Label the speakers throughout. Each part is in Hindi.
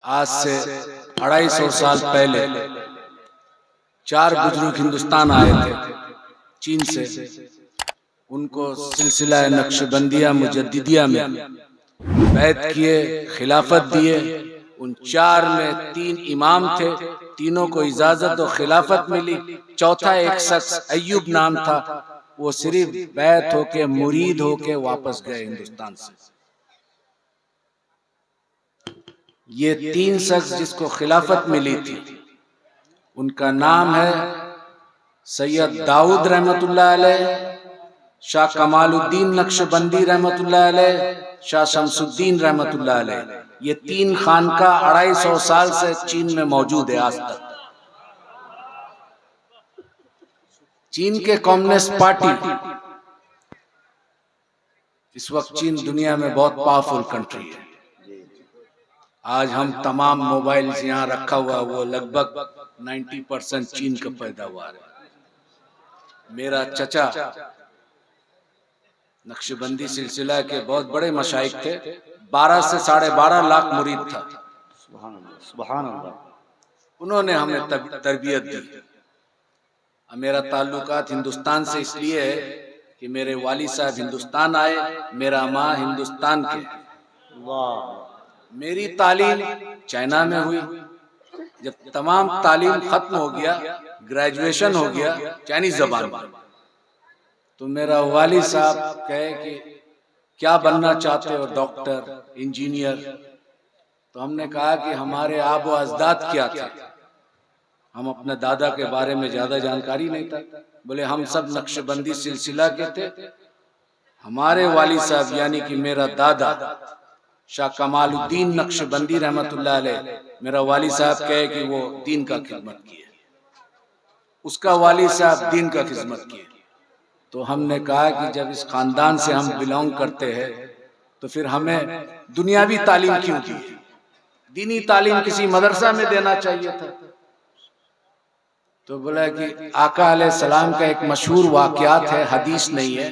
Speaker 1: आज से 250 साल पहले 4 बुजुर्ग हिंदुस्तान आए थे चीन से। उनको सिलसिला नक्शबंदिया मुजद्दिदिया में बैत किए, खिलाफत दिए। उन 4 में 3 इमाम थे, तीनों को इजाजत और खिलाफत मिली। चौथा एक शख्स अय्यूब नाम था, वो सिर्फ बैत होके मुरीद होके वापस गए हिंदुस्तान से। ये 3 शख्स जिसको खिलाफत मिली थी, उनका नाम है सैयद दाऊद रहमतुल्लाह अलैह, शाह कमालुद्दीन नक्शबंदी रहमतुल्लाह अलैह, शाह शमसुद्दीन रहमतुल्लाह अलैह। ये 3 खानका 250 साल से चीन में मौजूद है आज तक। चीन के कम्युनिस्ट पार्टी इस वक्त चीन दुनिया में बहुत पावरफुल कंट्री है। आज हम तमाम मोबाइल्स यहाँ रखा हुआ, वो लगभग 90% चीन का पैदावार है। मेरा चचा नक्शबंदी सिलसिला के बहुत बड़े मशाइख थे, 12 से 12.5 लाख मुरीद था। सुभान अल्लाह। उन्होंने हमें तरबियत दी। मेरा ताल्लुकात हिंदुस्तान से इसलिए है कि मेरे वाली साहब हिंदुस्तान आए, मेरा माँ हिंदुस्तान के। मेरी तालीम चाइना में हुई। जब तमाम तालीम खत्म हो गया, ग्रेजुएशन हो गया चाइनीज जबान में, तो मेरा वाली साहब कहे कि क्या बनना चाहते हो, डॉक्टर, इंजीनियर? तो हमने कहा कि हमारे आबो अजदाद क्या थे, हम अपने दादा के बारे में ज्यादा जानकारी नहीं था। बोले हम सब नक्शबंदी सिलसिला के थे। हमारे वाली साहब यानी कि मेरा दादा शाह कमालुद्दीन नक्शबंदी रहमतुल्लाह अलैह, मेरा वाली साहब कहे कि वो दीन का खिदमत किए, उसका वाली साहब दीन का खिदमत किए। तो हमने कहा कि जब इस खानदान से हम बिलोंग करते हैं तो फिर हमें दुनियावी तालीम क्यों दी? दीनी तालीम किसी मदरसा में देना चाहिए था। तो बोला कि आका अलैहिस्सलाम का एक मशहूर वाक़यात है, हदीस नहीं है,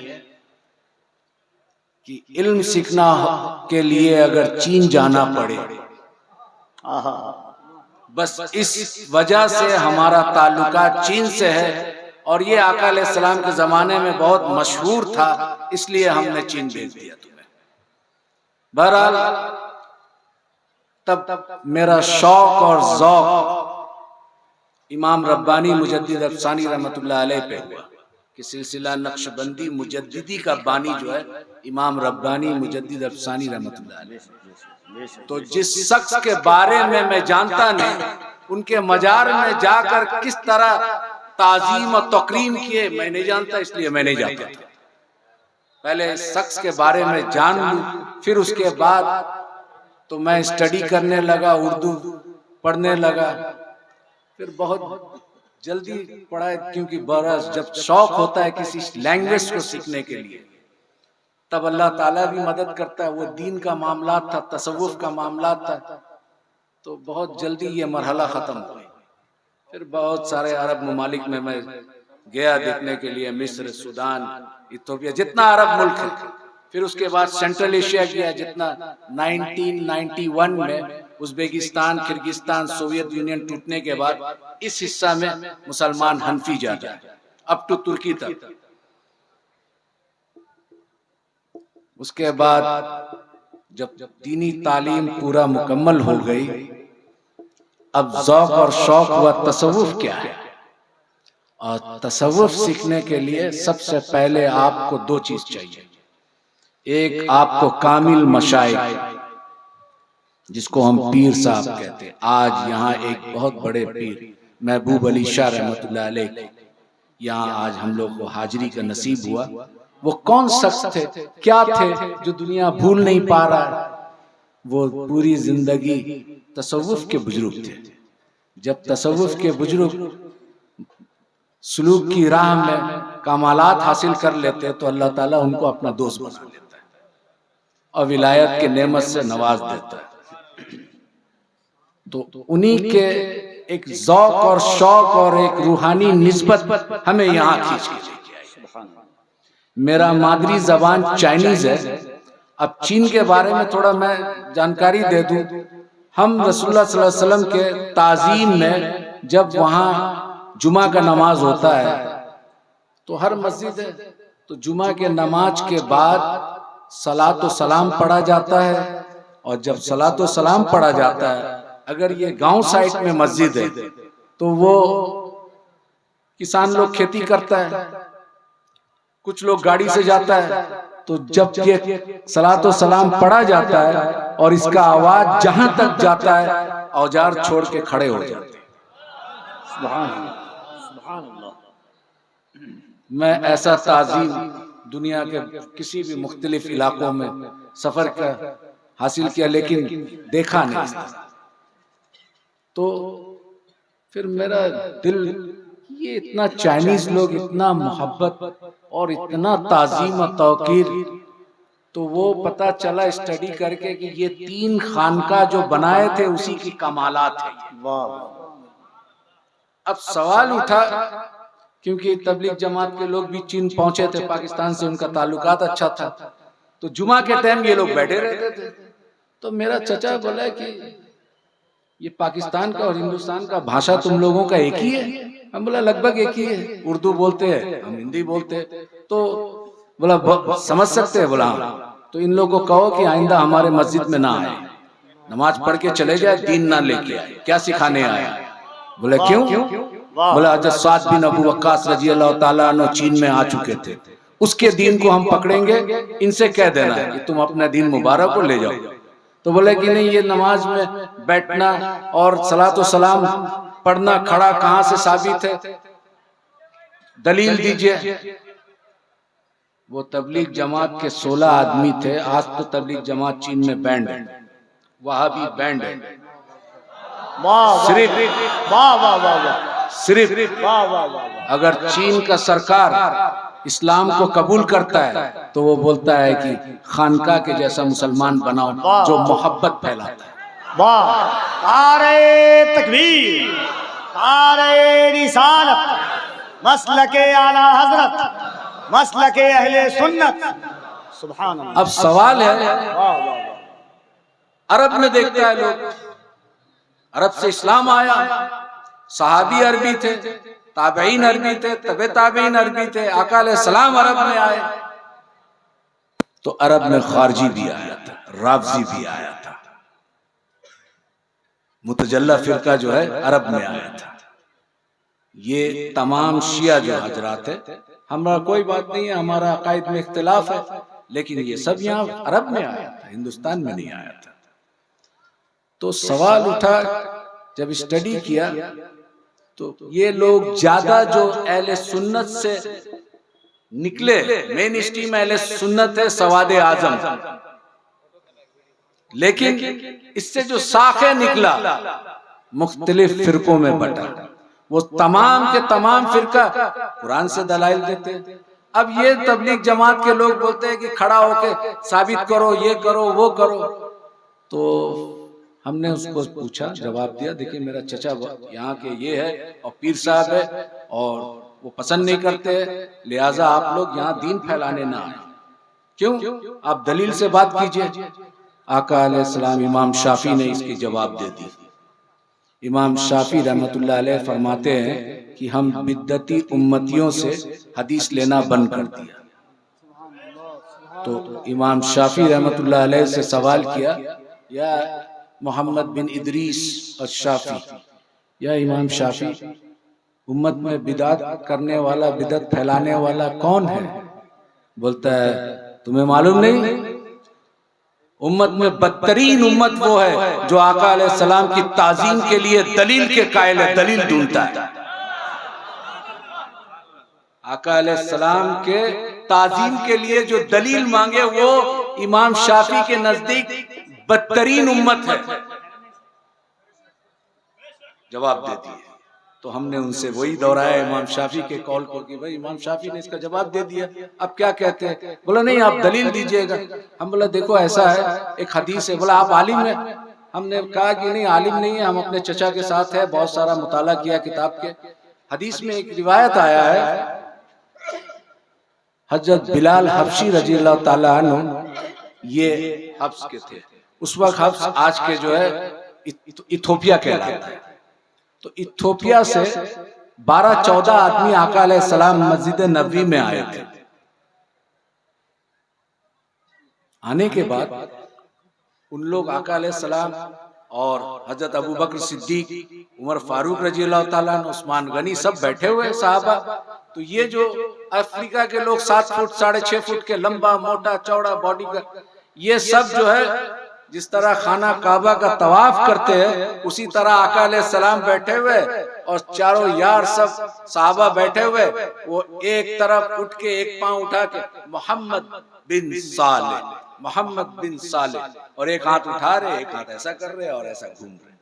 Speaker 1: कि इल्म सीखना के लिए अगर चीन जाना पड़े, बस इस वजह से हमारा ताल्लुका चीन से है। और ये आका अलैहिस्सलाम के जमाने में बहुत मशहूर था, इसलिए हमने चीन भेज दिया तुम्हें। बहरहाल तब मेरा शौक और ज़ौक़ इमाम रब्बानी मुजद्दिद अफसानी रहमतुल्लाह अलैह पे हुआ कि सिलसिला नक्शबंदी मुजद्दिदी का बानी जो है इमाम रब्बानी मुजद्दिद अफसानी रहमतुल्लाह अलैह। तो जिस शख्स के बारे में मैं जानता नहीं, उनके मजार में जाकर किस तरह ताजीम और तकरीम किए मैं नहीं जानता, इसलिए मैं नहीं जाता था। पहले इस शख्स के बारे में जान लूं, फिर उसके बाद तो मैं स्टडी करने लगा, उर्दू पढ़ने लगा। फिर बहुत जल्दी पढ़ा, क्योंकि बरस जब शौक होता है किसी लैंग्वेज को सीखने के लिए, तब अल्लाह ताला भी मदद करता है। वो दीन का मामला था, तसव्वुफ का मामला था, तो बहुत जल्दी ये मरहला खत्म हो गया। फिर बहुत सारे अरब ममालिक में मैं गया देखने के लिए, मिस्र, सूडान, इथोपिया, जितना अरब मुल्क है। फिर उसके बाद सेंट्रल एशिया गया, जितना 1991 में उज्बेकिस्तान, किर्गिस्तान, सोवियत यूनियन टूटने के बाद इस हिस्सा में मुसलमान हनफी ज्यादा है, अप टू तुर्की तक। उसके बाद जब दीनी तालीम पूरा मुकम्मल हो गई, अब ज़ौक़ और शौक व तसव्वुफ क्या है। और तसव्वुफ सीखने के लिए सबसे पहले आपको 2 चीज चाहिए। एक आपको कामिल मशाइख, जिसको हम पीर साहब कहते हैं। आज यहाँ एक बहुत बड़े पीर महबूब अली शाह रहमतुल्लाह अलैह यहाँ आज हम लोग को हाजिरी का नसीब हुआ। वो कौन शख्स थे, क्या थे, जो दुनिया भूल नहीं पा रहा है? वो पूरी जिंदगी तसव्वुफ के बुजुर्ग थे। जब तसव्वुफ के बुजुर्ग सुलूक की राह में कमालात हासिल कर लेते तो अल्लाह ताला उनको अपना दोस्त बना लेता है और विलायत के नेमत से नवाज देता है। तो उन्हीं के एक ज़ौक़ और शौक और एक रूहानी निस्बत हमें यहाँ खींच के लेके आई। मेरा मादरी जबान चाइनीज है। अब चीन के बारे में थोड़ा मैं जानकारी दे दूं। हम रसूलुल्लाह सल्लल्लाहु अलैहि वसल्लम के ताज़ीम में जब वहाँ जुमा का नमाज होता है तो हर मस्जिद है, तो जुमा के नमाज के बाद सलात व सलाम पढ़ा जाता है। और जब सलात व सलाम पढ़ा जाता है, अगर ये गांव साइड में मस्जिद है तो वो किसान लोग खेती करता है, कुछ लोग गाड़ी से जाता है, तो जब ये सलात व सलाम पढ़ा जाता है और इसका आवाज जहां तक जाता है, औजार छोड़ के खड़े हो जाते हैं। सुभान अल्लाह, सुभान अल्लाह। मैं ऐसा ताज़ीम दुनिया के किसी भी मुख्तलिफ इलाकों में सफर का हासिल किया, लेकिन देखा नहीं। तो फिर मेरा दिल, ये इतना चाइनीज लोग इतना मोहब्बत और इतना ताज़ीम और तौकीर, तो वो पता चला स्टडी करके कि ये 3 खानका जो बनाए थे उसी की कमालात है। अब सवाल उठा, क्योंकि तबलीग जमात के लोग भी चीन पहुंचे थे, पाकिस्तान से उनका ताल्लुकात अच्छा था, तो जुमा के टाइम ये लोग बैठे रहते थे। तो मेरा चचा बोला कि ये पाकिस्तान का और हिंदुस्तान का भाषा तुम लोगों का एक ही है? हम बोला लगभग एक ही है, उर्दू बोलते हैं, हम हिंदी बोलते हैं। तो बोला समझ सकते हैं? बोला तो इन लोगों को कहो कि आइंदा हमारे मस्जिद में ना आए, नमाज पढ़ के चले जाए, दीन ना लेके आए, क्या सिखाने आए? बोले क्यों? बोला हज़रत साद बिन अबू वक्कास रजी अल्लाह ताला अन्हु चीन में आ चुके थे, उसके दीन को हम पकड़ेंगे, इनसे कह देना है कि तुम अपना दीन मुबारक को ले जाओ। तो बोले कि नहीं, ये नमाज में बैठना और सलातो सलाम पढ़ना खड़ा कहां से साबित है, दलील दीजिए। वो तबलीग जमात के 16 आदमी थे। आज तो तबलीग जमात चीन में बैंड है, वहाबी बैंड है, सिर्फ अगर चीन का सरकार इस्लाम को कबूल करता है तो वो बोलता है कि खानका के जैसा मुसलमान बनाओ जो मोहब्बत फैलाता है।
Speaker 2: नारे तकबीर, नारे रिसालत, मसलके आला हजरत, मसलके अहले सुन्नत। सुभान अल्लाह।
Speaker 1: अब सवाल है, अरब में देखता है लोग, अरब से इस्लाम आया, सहाबी अरबी थे, ताबईन अरबी थे, तबे ताबईन अरबी थे, आका अलैहिस्सलाम अरब में आए, तो अरब में खारजी भी आया था, राफजी भी आया था, मुतजल्ला फिरका जो है अरब में आया था। ये तमाम शिया जो हजरात है, हमारा कोई बात नहीं है, हमारा अकायद में इख्तिलाफ है, लेकिन ये सब यहाँ अरब में आया था, हिंदुस्तान में नहीं आया था। तो सवाल उठा, जब स्टडी किया तो ये लोग ज्यादा जो अहले सुन्नत से निकले, मेन स्ट्रीम अहले सुन्नत है सवादे आजम, लेकिन इससे जो साखे निकला मुख्तलिफ फिरकों में बटा, वो तमाम के तमाम फिरका कुरान से दलाइल देते। अब ये तबलीग जमात के लोग बोलते हैं कि खड़ा होके साबित करो, ये करो, वो करो। तो हमने उसको पूछा, जवाब दिया, देखिए मेरा चचा यहाँ के ये है और पीर साहब है और वो पसंद नहीं करते, लिहाजा आप लोग यहाँ दीन फैलाने ना आए। क्यों? आप दलील से बात कीजिए। आका अलैहिस्सलाम इमाम शाफी ने इसकी जवाब दे दी। इमाम शाफी रहमतुल्लाह अलैह फरमाते हैं कि हम बिद्दती उम्मतियों से हदीस लेना बंद कर दिया। तो इमाम शाफी रहमतुल्लाह अलैह से सवाल किया, या मोहम्मद बिन इदरीस अश-शाफी, या इमाम शाफी, उम्मत में बिदात करने वाला, बिदत फैलाने वाला कौन है? बोलता है तुम्हें मालूम नहीं? उम्मत में बदतरीन उम्मत वो है जो आका अलैहिस्सलाम की ताजीम के लिए दलील के कायल है, दलील ढूंढता है। आका अलैहिस्सलाम के ताजीम के लिए जो दलील मांगे वो इमाम शाफी के नजदीक बदतरीन उम्मत है। जवाब दे दिए। तो हमने उनसे वही दोहराया इमाम शाफी के कौल को कि भाई इमाम शाफी ने इसका जवाब दे दिया, अब क्या कहते हैं? बोला नहीं आप दलील दीजिएगा। हम बोला देखो ऐसा है, एक हदीस है। बोला आप आलिम हैं? हमने कहा कि नहीं आलिम नहीं है, हम अपने चचा के साथ है, बहुत सारा मुताला किया किताब के। हदीस में एक रिवायत आया है, हजरत बिलाल हबशी रजी अल्लाह ताला अन्हु ये हब्स के थे। उस वक्त हब्स आज के जो है इथोपिया कहलाता है। तो इथोपिया से 12-14 आदमी आका अलैहिस्सलाम मस्जिद नबवी में आए थे। आने के बाद उन लोग आका अलैहिस्सलाम और हजरत अबू बकर सिद्दीक, उमर फारूक रजी अल्लाह ताला, उस्मान गनी सब बैठे हुए साहबा। तो ये जो अफ्रीका के लोग 7 फुट 6.5 फुट के लंबा मोटा चौड़ा बॉडी का, ये सब जो है जिस तरह खाना काबा का तवाफ करते हैं उसी तरह आका अलैहिस्सलाम बैठे हुए और चारों यार सब साहबा बैठे हुए। वो एक तरफ उठ के एक पांव उठा के मोहम्मद बिन साले, मोहम्मद बिन साले, और एक हाथ उठा रहे, एक हाथ ऐसा कर रहे और ऐसा घूम रहे।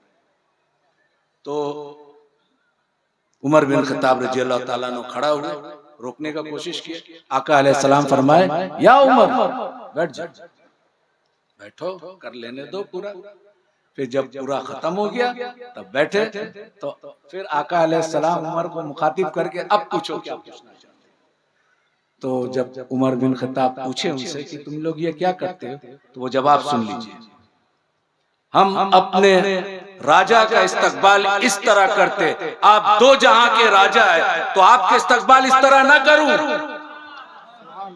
Speaker 1: तो उमर बिन खत्ताब रजी अल्लाह ताला अन्हु खड़ा हुए, रोकने का कोशिश किया। आका अलैहिस्सलाम फरमाए, या उमर बैठ जा, बैठो, कर लेने दो पूरा। फिर जब पूरा खत्म हो गया तब बैठे। तो फिर आका अलैहिस्सलाम उमर को मुखातिब करके, अब पूछो क्या पूछना चाहते। तो जब उमर बिन खत्ताब पूछे उनसे कि तुम लोग ये क्या करते हो, तो वो जवाब सुन लीजिए, हम अपने राजा का इस्तकबाल इस तरह करते, आप 2 जहां के राजा है तो आपके इस्तकबाल इस तरह ना करूं।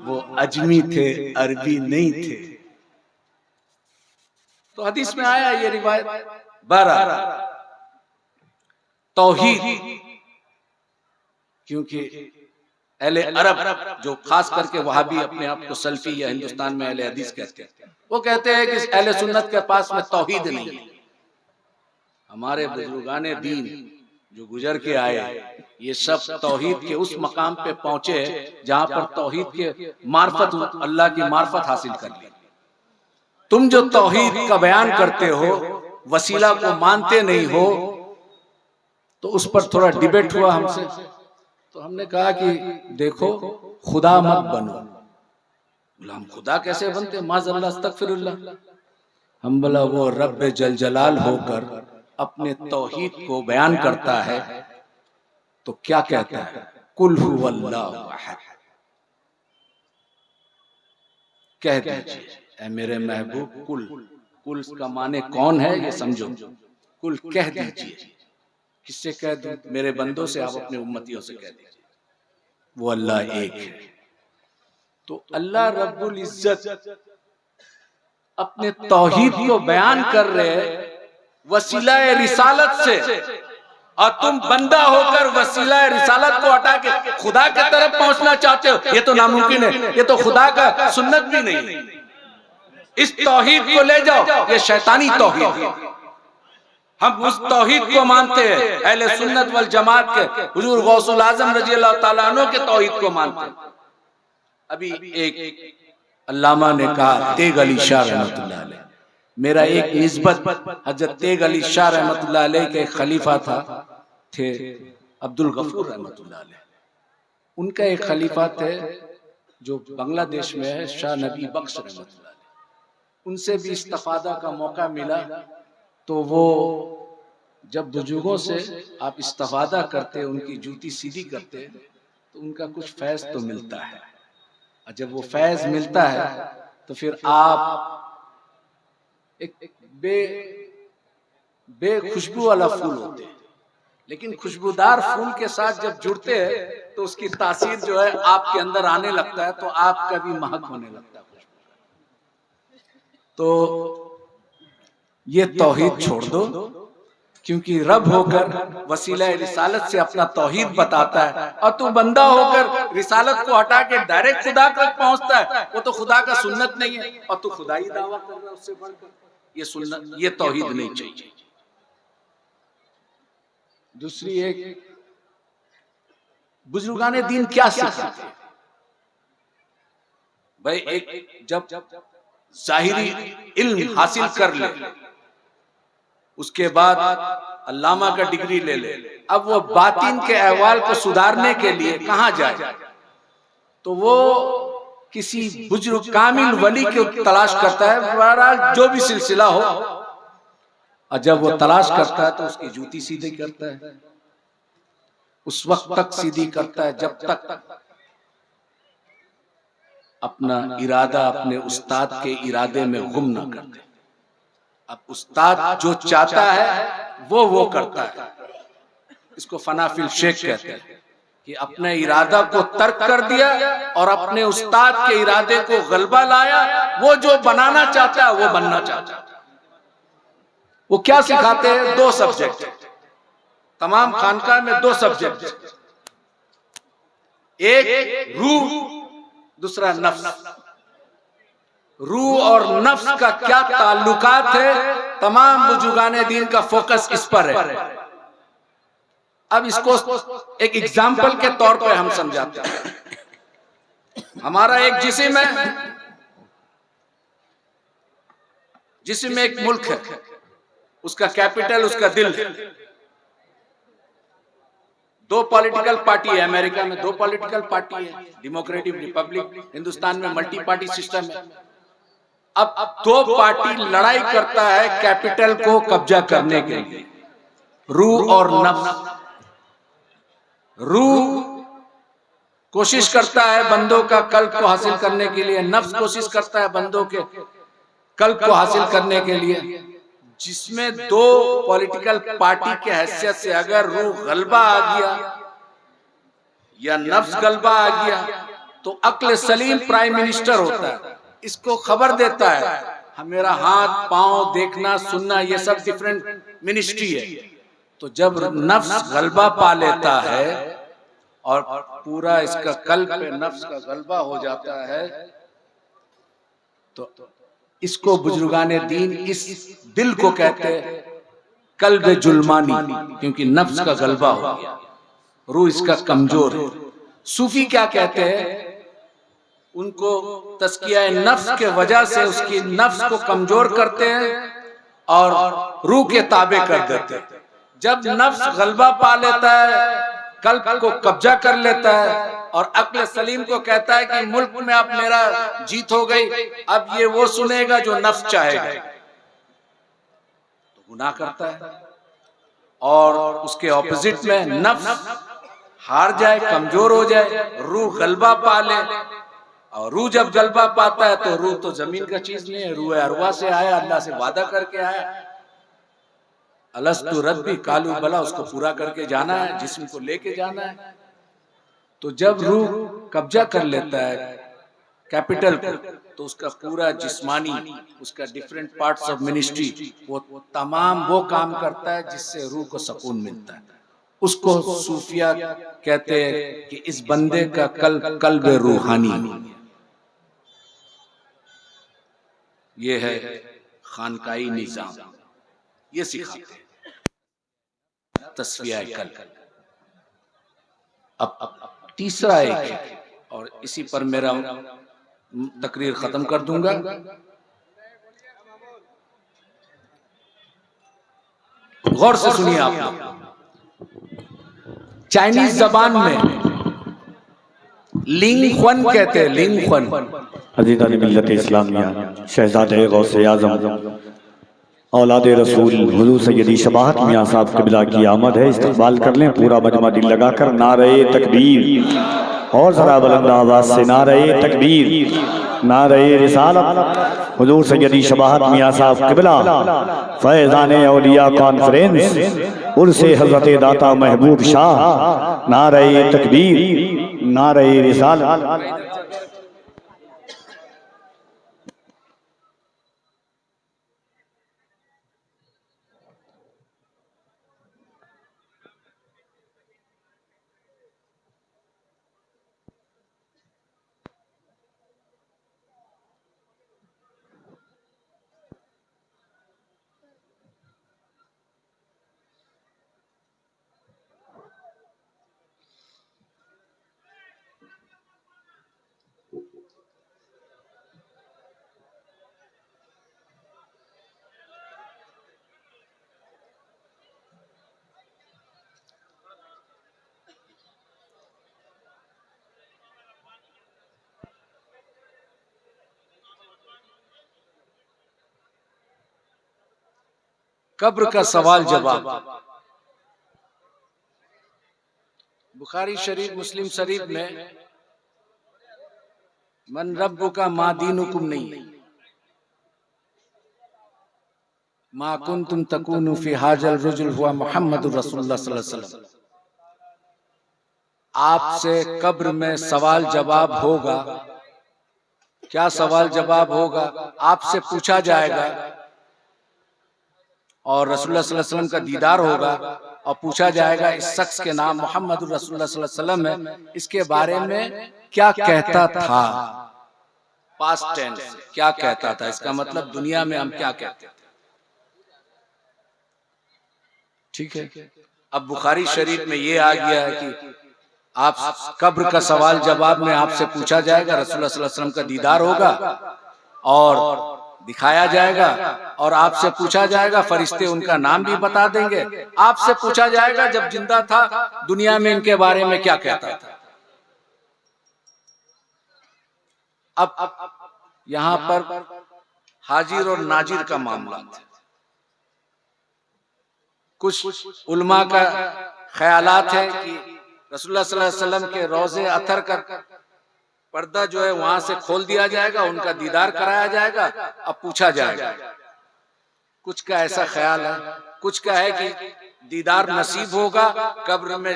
Speaker 1: वो अजमी थे, अरबी नहीं थे। तो हदीस में आया ये रिवायत। 12 तौहीद, क्योंकि अहले अरब जो खास करके वहाबी अपने आप को सल्फी या हिंदुस्तान में अहले हदीस कहते हैं, वो कहते हैं कि अहले सुन्नत के पास में तौहीद नहीं है। हमारे बुजुर्गाने दीन जो गुजर के आए, ये सब तौहीद के उस मकाम पे पहुंचे जहां पर तौहीद के मार्फत, अल्लाह की मार्फत हासिल कर ली। तुम जो तौहीद का बयान करते हो, वसीला को मानते नहीं हो, तो उस पर थोड़ा डिबेट हुआ हमसे। तो हमने कहा कि देखो, खुदा मत बनो। बोला हम खुदा कैसे बनते, माज़अल्लाह अस्तगफिरुल्लाह। हम बोला वो रब्बे जल जलाल होकर अपने तौहीद को बयान करता है तो क्या कहता है, कुल हुवल्लाहु अहद। कह दीजिए ऐ मेरे महबूब, कुल, कुल का माने कौन है ये समझो, कुल कह दीजिए। किससे कह दूं, मेरे बंदों से, आप अपने उम्मतियों से कह दीजिए, वो अल्लाह एक है। तो अल्लाह रब्बुल इज्जत अपने तौहीद को बयान कर रहे वसीला रिसालत से, और तुम बंदा होकर वसीला रिसालत को हटा के खुदा की तरफ पहुंचना चाहते हो, ये तो नामुमकिन है, ये तो खुदा का सुन्नत भी नहीं है। इस तौहीद को ले जाओ, ये शैतानी तौहीद है। हम उस तौहीद को मानते हैं, अहले सुन्नत वल जमात के हुजूर गौसुल आजम रजी अल्लाह ताला अन्हु के तौहीद को मानते हैं। अभी एक अल्लामा ने कहा, तेग अली शाह रहमतुल्लाह अलैह, मेरा एक निस्बत हजरत तेग अली शाह रहमतुल्लाह अलैह के खलीफा थे अब्दुल गफूर रहमतुल्लाह अलैह। उनका एक खलीफा थे जो बांग्लादेश में है, शाह नबी बख्श रहमतुल्लाह अलैह। उनसे भी इस्तिफादा का मौका मिला। तो वो जब बुजुर्गों से आप इस्तिफादा करते, उनकी जूती सीधी करते, तो उनका कुछ फैज तो मिलता है। और जब वो फैज मिलता है तो फिर आप एक बेखुशबू वाला फूल होते हैं, लेकिन खुशबूदार फूल के साथ जब जुड़ते हैं तो उसकी तासीर जो है आपके अंदर आने लगता है, तो आपका भी महक होने लगता है। तो ये तौहीद छोड़ दो, क्योंकि रब होकर वसीला रिसालत से अपना तौहीद बताता है, और तू बंदा होकर रिसालत को हटा के डायरेक्ट खुदा तक पहुंचता है, वो तो खुदा का सुन्नत नहीं है, और तू खुदा ही दावा कर रहा है उससे बढ़कर। ये सुन्नत, ये तौहीद नहीं चाहिए। दूसरी एक, बुजुर्गाने दीन क्या सिखाते हैं भाई, एक जब जाहिरी इल्म हासिल कर ले, उसके बाद अल्लामा का डिग्री ले ले, अब वो बातिन के अहवाल को सुधारने के लिए कहां जाए, तो वो किसी बुजुर्ग कामिल वली की तलाश करता है। बहरहाल जो भी सिलसिला हो, और जब वो तलाश करता है तो उसकी जूती सीधी करता है, उस वक्त तक सीधी करता है जब तक अपना इरादा अपने उस्ताद के इरादे में गुम ना कर दे। अब उस्ताद जो चाहता है वो करता है। इसको फनाफिल शेख कहते हैं कि अपने इरादा को तर्क कर दिया और अपने उस्ताद के इरादे को गलबा लाया। वो जो बनाना चाहता है वो बनना चाहता है। वो क्या सिखाते हैं? 2 सब्जेक्ट, तमाम खानकाह में 2 सब्जेक्ट, एक रूह, दूसरा नफ्स। रूह और नफ्स का क्या ताल्लुकात है, तमाम बुजुर्गाने दीन का फोकस इस पर है। अब इसको एक एग्जाम्पल के तौर पे हम समझाते हैं। हमारा एक जिस्म है, जिस्म एक मुल्क है, उसका कैपिटल उसका दिल है। 2 पॉलिटिकल पार्टी है अमेरिका में, 2 पॉलिटिकल पार्टी है, डेमोक्रेटिक रिपब्लिक। हिंदुस्तान में मल्टी पार्टी सिस्टम है। अब 2 पार्टी लड़ाई करता है कैपिटल को कब्जा करने के लिए, रूह और नफ्स। रूह कोशिश करता है बंदों का कल्ब को हासिल करने के लिए, नफ्स कोशिश करता है बंदों के कल्ब को हासिल करने के लिए। जिसमें 2 पॉलिटिकल पार्टी के हैसियत से अगर रूह गलबा आ गया या नफ्स गलबा आ गया तो अक्ल सलीम प्राइम मिनिस्टर होता है, इसको खबर देता है। मेरा हाथ पांव देखना सुनना ये सब डिफरेंट मिनिस्ट्री है। तो जब नफ्स गलबा पा लेता है और पूरा इसका कल्ब पे नफ्स का गलबा हो जाता है तो इसको बुजुर्गाने दीन इस दिल को कहते हैं कल्ब जुल्मानी, क्योंकि नफ्स का गलबा हो गया, रूह इसका कमजोर है। सूफी क्या कहते हैं? उनको तस्किया नफ्स के वजह से उसकी नफ्स को कमजोर करते हैं और रूह के ताबे कर देते हैं। जब नफ्स गलबा पा लेता है, कल्ब को कब्जा कर लेता है और अक्ल सलीम को कहता है कि मुल्क में अब मेरा जीत हो गई, अब ये वो सुनेगा जो नफ्स चाहेगा, तो गुनाह करता है। और उसके ऑपोजिट में नफ्स हार जाए, कमजोर हो जाए, रूह गलबा पा ले। और रूह जब गलबा पाता है तो रूह तो जमीन का चीज नहीं है, रूह अरवा से आया, अल्लाह से वादा करके आया। अलस्तु रब्बी कालू बला, उसको पूरा करके जाना है, जिस्म को लेके जाना है। तो जब रूह कब्जा कर लेता है कैपिटल को तो उसका पूरा जिस्मानी, उसका डिफरेंट पार्ट्स ऑफ मिनिस्ट्री, वो तमाम वो काम करता है जिससे रूह को सुकून मिलता है। उसको सूफिया कहते हैं कि इस बंदे का कल्ब रूहानी। ये है खानकाई निजाम, ये सिखाते हैं तस्फिया कल्ब। अब तीसरा एक है और इसी पर मेरा तकरीर खत्म कर दूंगा। गौर से सुनिए आप लोग। चाइनीज जबान में लिंग ख्वन कहते हैं, लिंग ख्वन।
Speaker 2: अज़ीज़ान मिल्लत इस्लामिया, शहज़ादे गौसे आज़म औलादे रसूल हुज़ूर सैयदी शबाहत मियां साहब क़िबला की आमद है। इस्तक़बाल कर लें पूरा मजमा दिल लगाकर। नारे तकबीर, और ज़रा बुलंद आवाज़ से नारे तकबीर, नारे रिसालत। हुज़ूर सैयदी शबाहत मियां साहब क़िबला फैज़ाने औलिया कॉन्फ्रेंस उर्से हज़रत दाता महबूब शाह। नारे तकबीर, नारे रिसालत।
Speaker 1: कब्र का सवाल जवाब। बुखारी शरीफ, मुस्लिम शरीफ में मन रब्बु का मा दीनुकुम नहीं, मा कुंतुम तकूनु फी हाजल रजुल हुआ मुहम्मदुर रसूलुल्लाह सल्लल्लाहु अलैहि वसल्लम। आपसे कब्र में सवाल जवाब होगा। क्या सवाल जवाब होगा? आपसे पूछा जाएगा और रसूलुल्लाह सल्लल्लाहु अलैहि वसल्लम का दीदार होगा और पूछा जाएगा इस शख्स के नाम मुहम्मदुर रसूलुल्लाह सल्लल्लाहु अलैहि वसल्लम है, इसके बारे में क्या कहता था। पास्ट टेंस, क्या कहता था, इसका मतलब दुनिया में हम क्या कहते थे। ठीक है। अब बुखारी शरीफ में ये आ गया है कि आप कब्र का सवाल जवाब में आपसे पूछा जाएगा, रसूलुल्लाह सल्लल्लाहु अलैहि वसल्लम का दीदार होगा और दिखाया जाएगा और आपसे पूछा जाएगा, फरिश्ते उनका नाम भी बता देंगे। आपसे पूछा जाएगा जब जिंदा था दुनिया में इनके बारे में क्या कहता था। अब यहां पर हाजिर और नाजिर का मामला था। कुछ उलमा का ख्यालात है कि रसूलुल्लाह सल्लल्लाहु अलैहि वसल्लम के रोज़े अतर का पर्दा जो है वहां से खोल दिया जाएगा, उनका दीदार कराया जाएगा, अब पूछा जाएगा। कुछ का ऐसा ख्याल है, कुछ का है कि दीदार नसीब होगा, कब्र में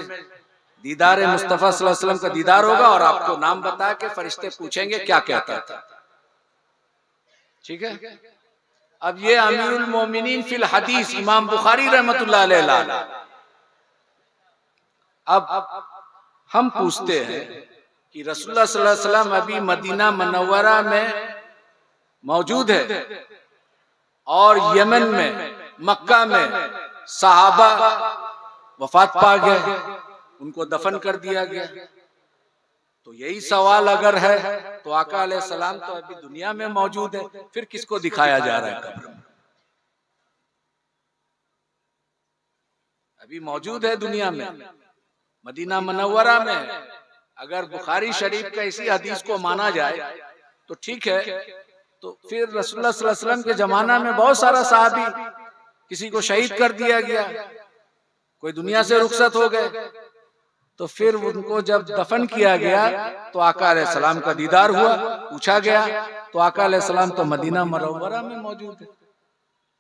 Speaker 1: दीदार मुस्तफा सल्लल्लाहु अलैहि वसल्लम का दीदार होगा और आपको नाम बता के फरिश्ते पूछेंगे क्या कहता था। ठीक है। अब ये अमीरुल मोमिनीन फिल हदीस इमाम बुखारी रहमतुल्लाह अलैह। अब हम पूछते हैं कि रसूलुल्लाह सल्लल्लाहु अलैहि वसल्लम अभी मदीना मुनव्वरा में मौजूद है और यमन में, मक्का में सहाबा वफात पा गए, उनको दफन कर दिया गया। तो यही सवाल अगर है तो आका अलैहिस्सलाम तो अभी दुनिया में मौजूद है, फिर किसको दिखाया जा रहा है कब्र में? अभी मौजूद है दुनिया में, मदीना मुनव्वरा में। अगर बुखारी शरीफ का इसी हदीस को माना जाए तो ठीक है, तो फिर रसूलुल्लाह सल्लल्लाहु अलैहि वसल्लम के जमाना में बहुत सारा सहाबी, किसी को शहीद कर दिया गया, कोई दुनिया से रुखसत हो गए, तो फिर उनको जब दफन किया गया तो आका अलैहिस्सलाम का दीदार हुआ, पूछा गया तो आका अलैहिस्सलाम तो मदीना मुनव्वरा में मौजूद है।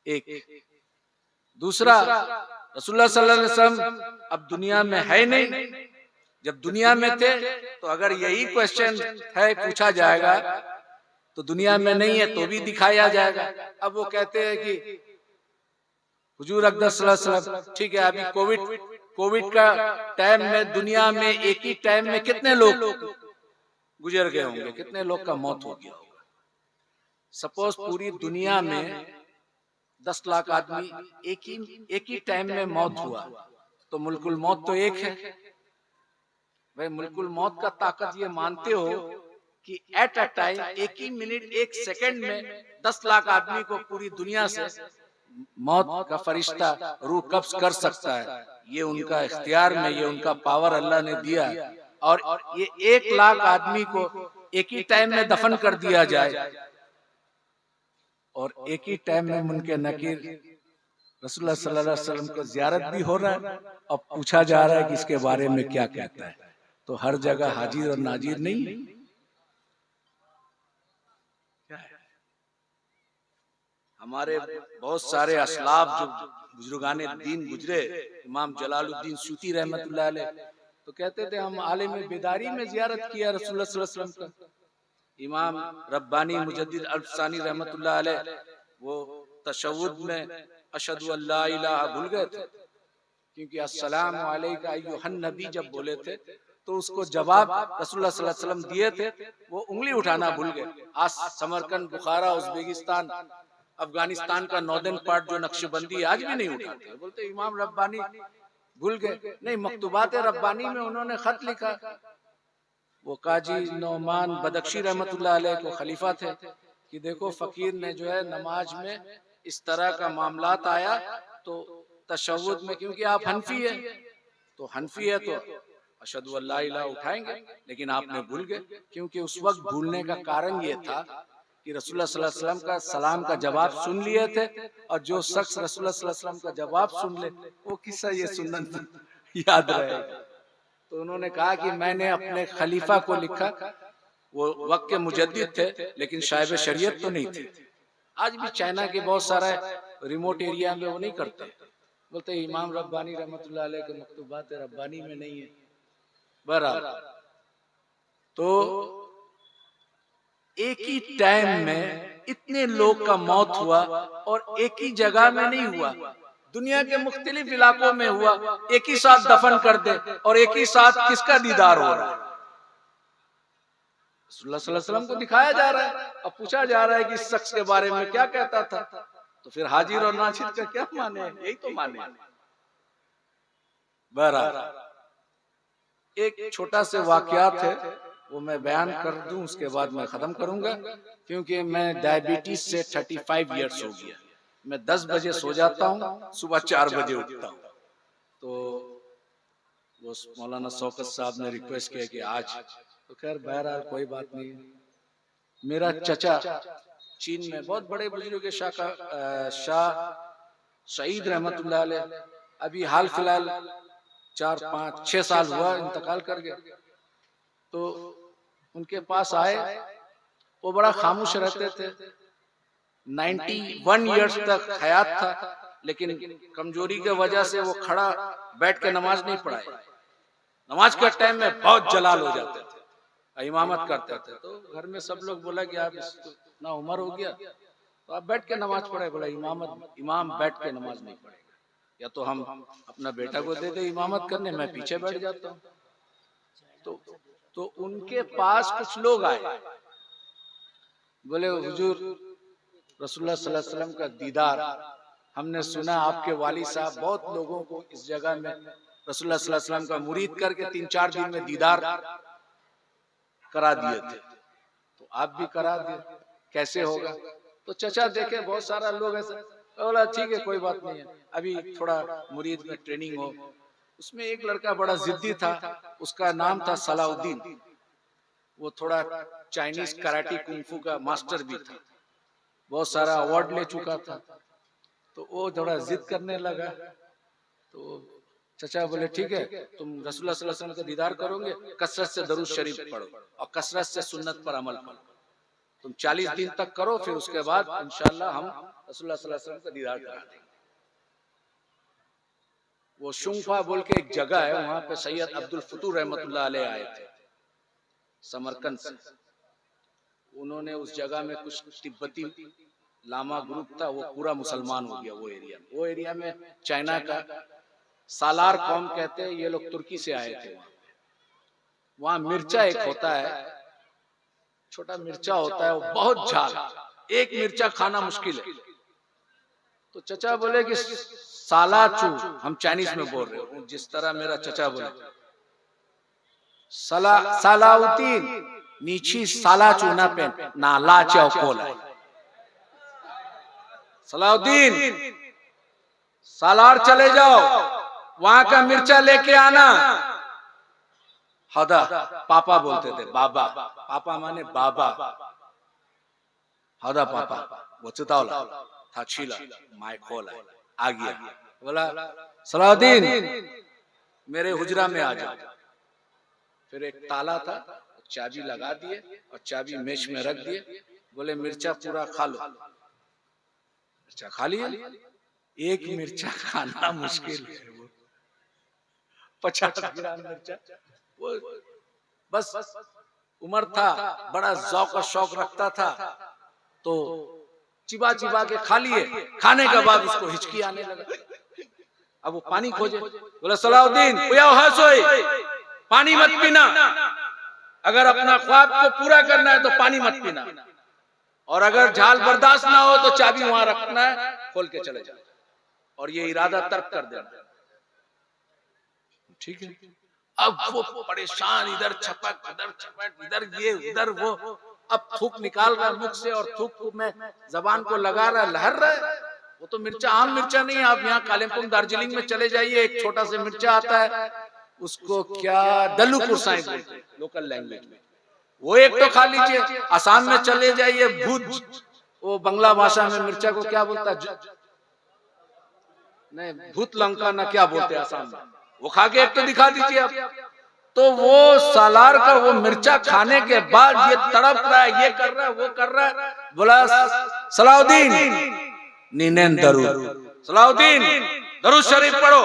Speaker 1: एक दूसरा, रसूलुल्लाह सल्लल्लाहु अलैहि वसल्लम अब दुनिया में है नहीं, जब दुनिया में थे तो अगर यही क्वेश्चन है पूछा जाएगा तो दुनिया में नहीं है तो भी दिखाया जाएगा। अब वो कहते हैं कि हुजूर अक़दस सल्लल्लाहु अलैहि वसल्लम, ठीक है, अभी कोविड का टाइम में दुनिया में एक ही टाइम में कितने लोग गुजर गए होंगे, कितने लोग का मौत हो गया होगा। सपोज पूरी दुनिया में 10 लाख आदमी एक ही टाइम में मौत हुआ तो मुल्कुल मौत तो एक है। भाई मुल्कुल मौत का ताकत ये मानते हो कि एट अ टाइम, एक ही मिनट, एक सेकंड में 10 लाख आदमी को पूरी दुनिया से मौत का फरिश्ता रूह कब्ज कर सकता है। ये उनका इख्तियार में, ये उनका पावर अल्लाह ने दिया। और ये 1 लाख आदमी को एक ही टाइम में दफन कर दिया जाए और एक ही टाइम में मुनके नकीर रसूलुल्लाह सल्लल्लाहु अलैहि वसल्लम को जियारत भी हो रहा है और पूछा जा रहा है कि इसके बारे में क्या कहता है। तो हर जगह हाजिर और नाजिर नहीं है। हमारे बहुत सारे असलाफ जो बुजुर्गाने दीन गुजरे, इमाम जलालुद्दीन सूती रहमतुल्लाह अलैह, तो कहते थे हम आलिम बेदारी में जियारत किया रसूलुल्लाह सल्लल्लाहु अलैहि वसल्लम का। इमाम रब्बानी मुजद्दिद अल्फसानी रहमतुल्लाह अलैह वो तशव्वुद में अशहदु अल्ला इलाहा भूल गए थे, क्योंकि अस्सलामु अलैका अय्युहन नबी जब बोले थे तो उसको जवाब रसूलुल्लाह सल्लल्लाहु अलैहि वसल्लम दिए थे, वो उंगली उठाना भूल गए। आज समरकंद, बुखारा, उज़्बेकिस्तान, अफगानिस्तान का नॉर्दर्न पार्ट जो नक्शबंदी आज भी नहीं उठाते, बोलते इमाम रब्बानी भूल गए। नहीं, मकतूबात रब्बानी में उन्होंने खत लिखा। वो काजी नौमान बदख्शी रहमतुल्लाह अलैह को खलीफा थे कि देखो फकीर ने जो है नमाज में इस तरह का मामलात आया तो तशव्वुद में, क्योंकि आप हनफी है तो हनफी है तो अशहदु अल्ला इलाहा उठाएंगे, लेकिन आपने भूल गए। क्योंकि उस वक्त भूलने का कारण ये था कि रसूलुल्लाह सल्लल्लाहु अलैहि वसल्लम का सलाम का जवाब सुन लिए थे, और जो शख्स रसूलुल्लाह सल्लल्लाहु अलैहि वसल्लम का जवाब सुन ले वो किस्सा ये सुन्नत याद रहेगा। तो उन्होंने कहा कि मैंने अपने खलीफा को लिखा, वो वक्त के मुजद्दिद थे लेकिन साहिब शरीयत तो नहीं थे। आज भी चाइना के बहुत सारे रिमोट एरिया में वो नहीं करते, बोलते इमाम रब्बानी रहमतुल्लाह अलैह के मकतूबात रब्बानी में नहीं है। बहरहाल, तो एक ही टाइम में इतने लोग का मौत हुआ और एक ही जगह में नहीं हुआ, दुनिया के मुख्तलिफ इलाकों में हुआ, एक ही साथ दफन कर दे और एक ही साथ किसका दीदार हो रहा है? रसूलुल्लाह सल्लल्लाहु अलैहि वसल्लम को दिखाया जा रहा है। अब पूछा जा रहा है कि इस शख्स के बारे में क्या कहता था, तो फिर हाजिर और नासिर का क्या माने? यही तो माने। बहरहाल, एक छोटा से वाकयात है, वो मैं बयान कर दूं, उसके बाद मैं खत्म करूंगा, क्योंकि मैं डायबिटीज से 35 इयर्स हो गया। मैं 10 बजे सो जाता हूँ, सुबह 4 बजे उठता हूँ। तो वो मौलाना शौकत साहब ने रिक्वेस्ट किया कि आज, तो खैर बहरहाल कोई बात नहीं। मेरा चचा चीन में बहुत बड़े बुजुर्ग शाह सईद रहमतुल्लाह अलैह अभी हाल फिलहाल 4-5-6 साल हुआ इंतकाल कर गया। तो उनके पास आए, वो बड़ा खामोश रहते थे, 91 इयर्स तक हयात था, लेकिन कमजोरी की वजह से वो खड़ा बैठ के नमाज नहीं पढ़ाए। नमाज के टाइम में बहुत जलाल हो जाते थे, इमामत करते थे। तो घर में सब लोग बोला कि आप इतना उम्र हो गया तो आप बैठ के नमाज पढ़े। बोला इमाम बैठ के नमाज नहीं पढ़ेगा, या तो हम अपना बेटा को दे दे इमामत करने, मैं पीछे बैठ जाता हूँ। तो उनके पास कुछ लोग आए, बोले हुजूर रसूलुल्लाह सल्लल्लाहु अलैहि वसल्लम का दीदार, हमने सुना आपके वाली साहब बहुत लोगों को इस जगह में रसूलुल्लाह सल्लल्लाहु अलैहि वसल्लम का मुरीद करके 3-4 दिन में दीदार करा दिए थे, तो आप भी करा दिए, कैसे होगा? तो चचा देखे बहुत सारा लोग ऐसा, बोला ठीक है कोई बात नहीं है, अभी थोड़ा मुरीद में ट्रेनिंग हो। उसमें एक लड़का बड़ा जिद्दी था, उसका नाम था सलाउद्दीन। वो थोड़ा चाइनीज कराटे कुंफू का मास्टर भी था, बहुत सारा अवार्ड ले चुका था। तो वो थोड़ा जिद करने लगा। तो चचा बोले ठीक है, तुम रसूलुल्लाह सल्लल्लाहु अलैहि वसल्लम का दीदार करोगे, कसरत से दरूद शरीफ पढ़ो और कसरत से सुन्नत पर अमल करो। तुम 40 दिन तक करो, फिर उसके बाद इंशाअल्लाह हम रसूलुल्लाह सल्लल्लाहु अलैहि वसल्लम का दीदार करा देंगे। वो शुंफा बोल के एक जगह है, वहां पे सैयद अब्दुल फतूह रहमतुल्लाह अलैह आए थे समरकंद से। उन्होंने उस जगह में कुछ तिब्बती लामा ग्रुप था, वो पूरा मुसलमान हो गया। वो एरिया में चाइना का सालार कौम कहते हैं, ये लोग तुर्की से आए थे। वहां मिर्चा एक होता है, छोटा मिर्चा होता है, वो बहुत झाल, एक मिर्चा खाना मुश्किल है। तो चचा बोले कि सालाचू, हम चाइनीज में बोल रहे हो, जिस तरह मेरा चचा बोले सलाउद्दीन नीची सालाचू ना पेन ना लाचाओ कोला। सलाउद्दीन सालार चले जाओ, वहां का मिर्चा लेके आना। हदा पापा बोलते थे, बाबा, पापा माने बाबा, हदा पापा वो चितावला था छीला माय खोला आ गया। बोला सलाउद्दीन मेरे हुजरा में आ जाओ। फिर एक ताला था, चाबी लगा दिए और चाबी मेज में रख दिए। बोले मिर्चा पूरा खा लो। मिर्चा खा लिया। एक मिर्चा खाना मुश्किल है, वो 50 ग्राम मिर्चा। वो बस उम्र था, बड़ा जौक और शौक रखता था, तो चिबा चिबा के खा लिए। खाने के बाद उसको हिचकी आने लगा। अब वो पानी खोजे। बोला सलाउद्दीन पानी मत पीना, अगर अपना ख्वाब को पूरा करना है तो पानी मत पीना, और अगर झाल बर्दाश्त ना हो तो चाबी वहां रखना है, खोल के चले जाओ और ये इरादा तर्क कर देना। ठीक है। अब वो परेशान, इधर छपक इधर ये उधर वो, अब थूक निकाल रहा है मुख से और थूक में जबान को लगा रहा है, लहर रहा है। वो तो मिर्चा आम मिर्चा नहीं है। आप यहाँ कालिम्पोंग दार्जिलिंग में चले जाइए, एक छोटा सा मिर्चा आता है, उसको क्या डल्लू कुरसाई बोलते हैं लोकल लैंग्वेज में। वो एक तो खा लीजिए। आसाम में चले जाइए, भूत, वो बंगला भाषा में मिर्चा को क्या बोलता है, नहीं भूत लंका ना क्या बोलते हैं आसाम में, वो खा के एक तो दिखा दीजिए आप। तो वो सालार का वो मिर्चा खाने के बाद ये तड़प रहा है, ये कर रहा है, वो कर रहा है। बोला सलाउद्दीन नीनेन दरूद। सलाउद्दीन दरूद शरीफ पढ़ो,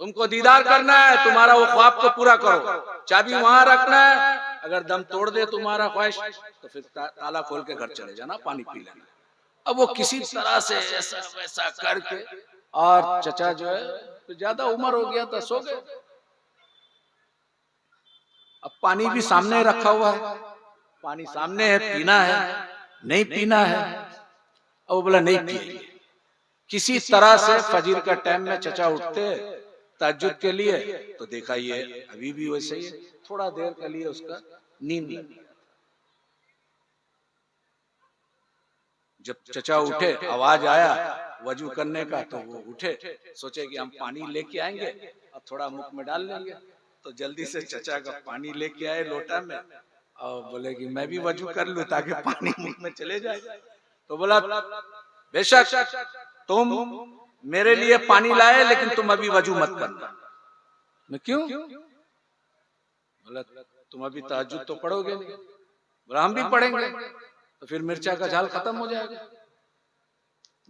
Speaker 1: तुमको दीदार करना है, तुम्हारा वो ख्वाब को पूरा करो, चाबी वहां रखना है, अगर दम तोड़ दे तुम्हारा ख्वाहिश तो फिर ताला खोल के घर चले जाना, पानी पी लेना। अब वो किसी तरह से ऐसा वैसा करके, और चचा जो है तो ज्यादा उम्र हो गया था, सो गए। अब पानी भी सामने रखा हुआ है, पानी सामने है, पीना है नहीं पीना है। अब वो बोला नहीं पिएंगे। किसी तरह से फजर का टाइम में चचा उठते तहज्जुद के लिए, तो देखा ये अभी भी वैसे ही, थोड़ा देर के लिए उसका नींद लग गया। जब चचा उठे, आवाज आया वजू करने का, तो वो उठे, सोचे कि हम पानी लेके आएंगे और थोड़ा मुख में डाल लेंगे। तो जल्दी से चचा का पानी लेके आए लोटा में, और बोले कि मैं भी वजू कर लूं ताकि पानी मुख में चले जाए। तो बोला बेशक तुम मेरे लिए पानी लाए, लेकिन तुम अभी वजू मत करना। मैं क्यों? बोला तुम अभी तहज्जुद तो पढ़ोगे नहीं। बोला हम भी पढ़ेंगे, तो फिर मिर्चा का झाल खत्म हो जाएगा।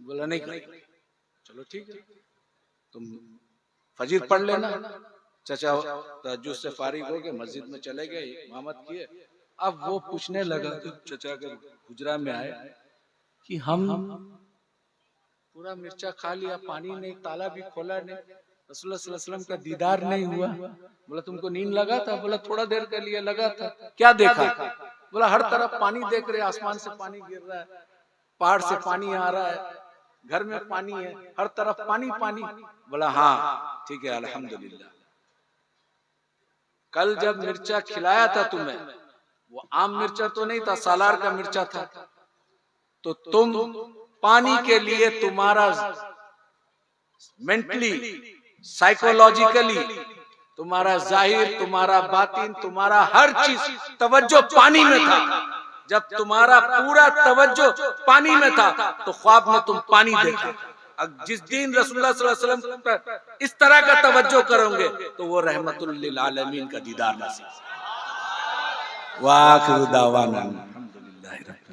Speaker 1: बोला नहीं करेंगे। चलो ठीक है, तुम फजर पढ़ लेना। चचा तहज्जुद से फारिग हो गए, मस्जिद में चले गए, इमामत किए। अब वो पूछने लगा, तो चचा के हुजरा में आए कि हम पूरा मिर्चा खा लिया, पानी नहीं, ताला भी खोला नहीं, रसूलुल्लाह सल्लल्लाहु अलैहि वसल्लम का दीदार नहीं हुआ। बोला तुमको नींद लगा था? बोला थोड़ा देर के लिए लगा था। क्या देखा? बोला हर तरफ पानी देख रहे, आसमान से पानी गिर रहा है, पहाड़ से पानी आ रहा है, घर में पानी है, हर तरफ पानी पानी। बोला हाँ ठीक है अल्हम्दुलिल्लाह। कल जब मिर्चा खिलाया था तुम्हें, वो आम मिर्चा तो नहीं था, सालार का मिर्चा था। तो तुम पानी के लिए तुम्हारा मेंटली, साइकोलॉजिकली, तुम्हारा जाहिर, तुम्हारा बातिन, तुम्हारा हर चीज तवज्जो पानी में था। जब तुम्हारा पूरा तवज्जो पानी में था, तो ख्वाब में तुम पानी देखा। अब जिस दिन रसूलुल्लाह सल्लल्लाहु अलैहि वसल्लम पर इस तरह का तवज्जो करोगे, तो वो रहमतुल लिल आलमीन का दीदार नसीब। वाखिरु दावाना अल्हम्दुलिल्लाहि रब्बिल